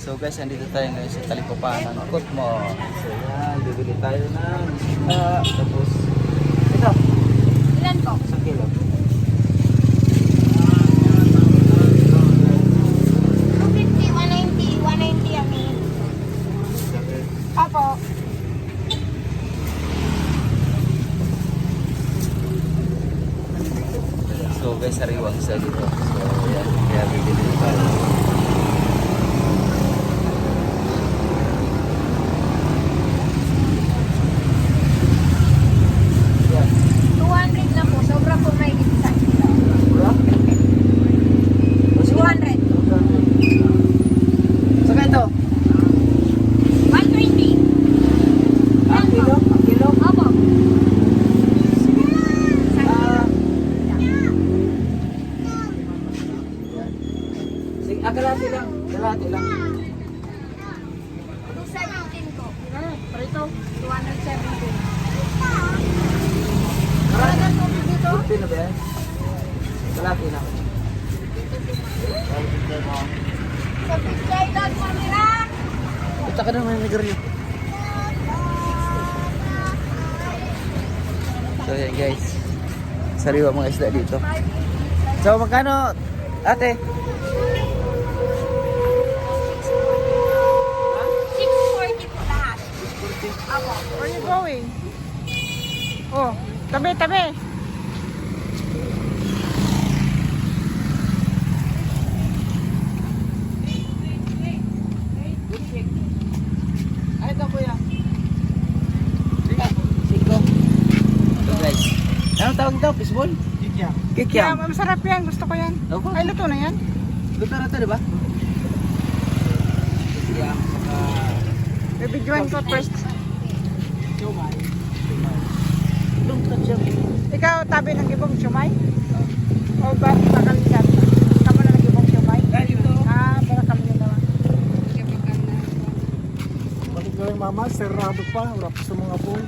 So guys, andito tayo ngayon sa Talikopan ng Kutmo. So yan, bibili tayo ng isda. Tapos, ito. Ilan po? 1 kilo. 250, 190, 190 ang Opo. So guys, sariwang isa dito. So yan, kaya bibili tayo. Yan. 200 na po. Sobra po may isa. Bro? 200. Saka ito. 120. Ang kilo? Ang kilo? Opo. Sige, kalahati lang. Kalahati lang. 217 po. Parito. 217. Talagang tubig dito? Pino ba yan? Kalahati lang. Sa picture lang, Mamira. Punta ka naman yung negro. So yan guys, sariwa mga isda dito. So magkano ate? 640 po lahat. Opo. Where you going? Oh, tabi, tabi. Ay ito kuya. Siko. So guys, anong tawag ito? Fishball? Kikyam. Kikyam. Yeah, masarap yan. Gusto ko yan. Opo. Ay, luto na yan. Luto na ito, diba? Kikyam. Bibidyoan ko first. Itong katsya. Ikaw, tabi ng gibong sumay? O ba, bakalisan? Kamu na ng gibong sumay? Ah, para kami yun naman. Balik na rin mama, serrado pa, wala pa sa mga pool.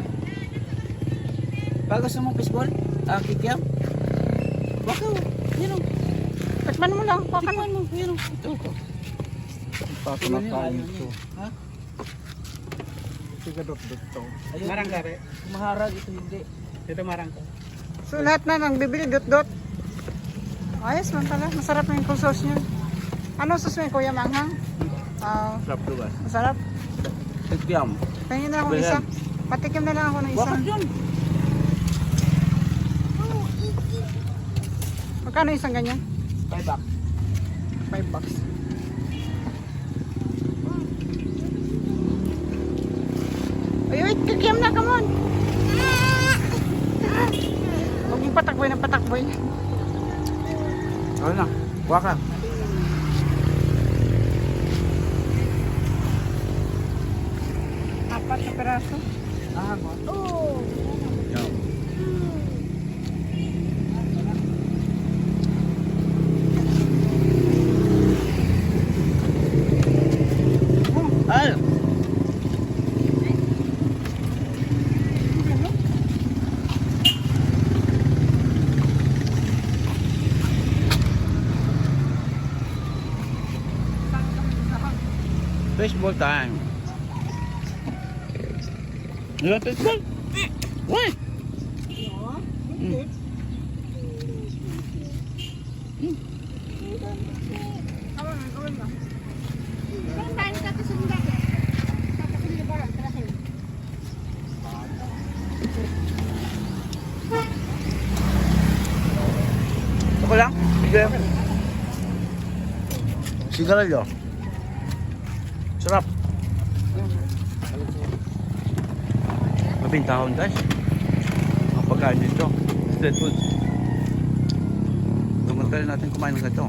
Pag gusto mong fishball, ang kikyam. Wakaw. Yan o. Takman mo lang, pakan mo. mo. Yan o. Ito ko. Pa kumakain ito. Ha? Tiga dot-dot to. Ayun. Marangkare. Maharag ito hindi. Ito marangkare. So, lahat na nang bibili, dot-dot. Ayos man pala. Masarap na yung sauce niya. Ano sauce mo yung kuya manghang? Ah, Sarap to ba? masarap. Kikyam. Tingin na ako ng isa. Patikim na lang ako ng isa. Bakit yun? Magkano isang ganyan? 5 bucks. $5. Ay, wait, kikiam na, come on. Huwag yung patakboy ng patakboy. Ano na? Kuha ka. Apat na peraso. Ah, mo. Oh. Yan. Ay! Baseball time. You want baseball? Why? Saan ka kasunod ako? Kakasunod ba? Kakasunod. Ako lang? Sige. Sigarilyo. Sarap. Mabintahon guys. Ang pagkain dito. Street foods. Tumunta rin natin kumain ng ganito.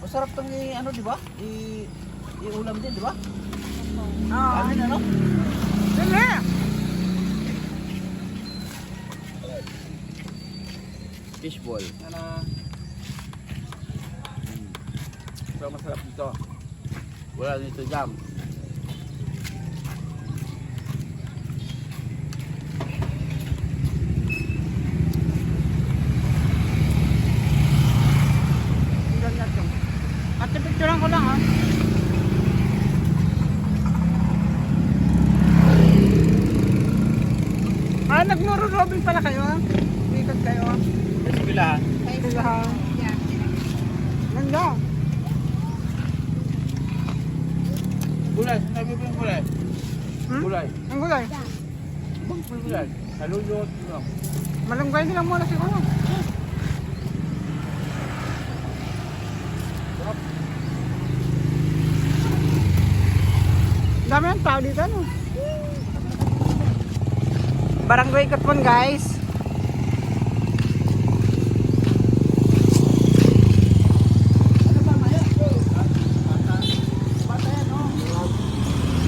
Masarap tong ano, di ba? I-ulam din, di ba? Oo. Amin ano? Sige. Fishball. So masarap dito. Wala dito jam. ko lang ah. Ah, nag-Robin pala kayo ah. Ikot kayo ah. Sa pilahan. Pilahan. Yeah. Ganda. Gulay, sabi ko yung gulay. Hmm? Gulay. Ang gulay. Gulay. Halulot. Malunggay nilang muna siguro. Dami ng tao dito no. Barangay Katwan guys.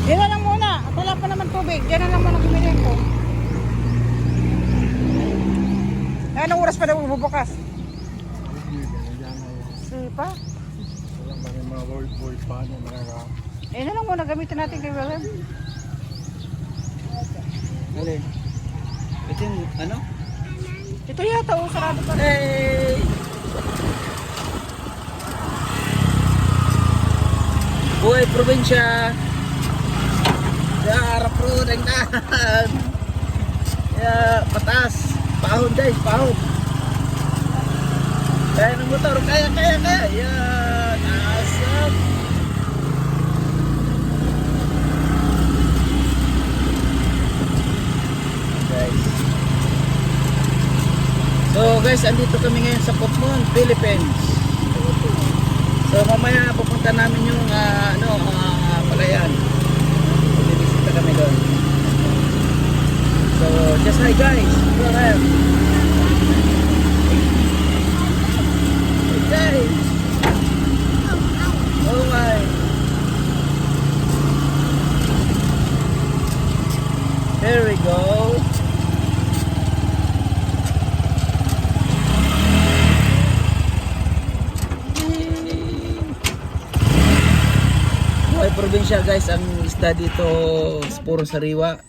Diyan na lang muna. At wala pa naman tubig. Diyan na lang muna bumili ko. Eh, anong oras pa daw bubukas? Sipa? Walang ba yung mga boy pa niya nakaka... Eh, na lang muna gamitin natin kay Willem. Alin? Ito yung ano? Ito yata, oh, sarado pa. Hey! Buhay probinsya! Ya, harap road ang daan! Ya, patas! Pahon guys, pahon! Kaya ng motor, kaya! Yan! Asap! Guys. So guys, andito kami ngayon sa Pokemon, Philippines. So mamaya pupunta namin yung Palayan. Bibisita kami doon. So just hi guys. Go ahead. Hey guys. Oh my. There we go. Buhay probinsya guys, ang isda dito puro sariwa.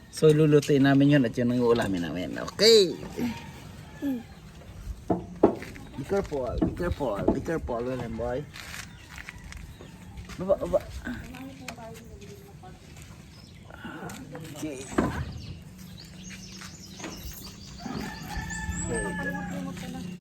So lulutuin namin yun at yun ang uulamin namin. Okay. Be careful, William boy. Baba. Okay.